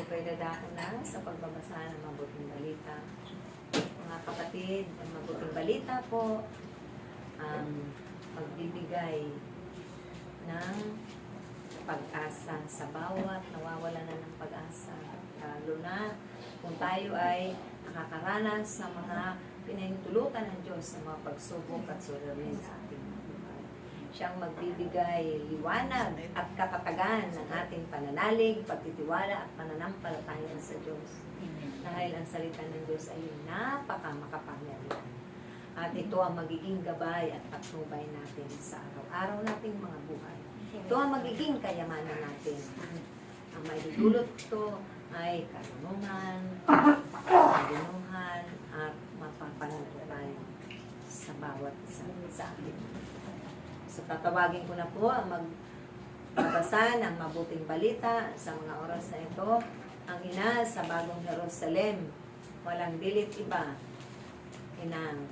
ko'y dadako na sa pagbabasa ng mabuting balita. Mga kapatid, ang mabuting balita po ang magbibigay ng pag-asa sa bawat nawawala na ng pag-asa. Lalo na kung tayo ay nakakaranas ng mga pinahintulutan ng Diyos sa mga pagsubok at suliranin sa ating buhay. Siyang magbibigay liwanag at katatagan ng ating pananalig, pagtitiwala at pananampalataya sa Diyos. Dahil ang salita ng Diyos ay napaka-makapangyarihan. At ito ang magiging gabay at patnubay natin sa araw-araw nating mga buhay. Ito ang magiging kayamanan natin. Ang maidudulot ito ay karunungan, kalinuhan, at mapapanatupay sa bawat isa sa atin. So, tatawagin ko na po ang magbabasa ng mabuting balita sa mga oras na ito. Ang ina sa bagong Jerusalem, walang dilit iba, inang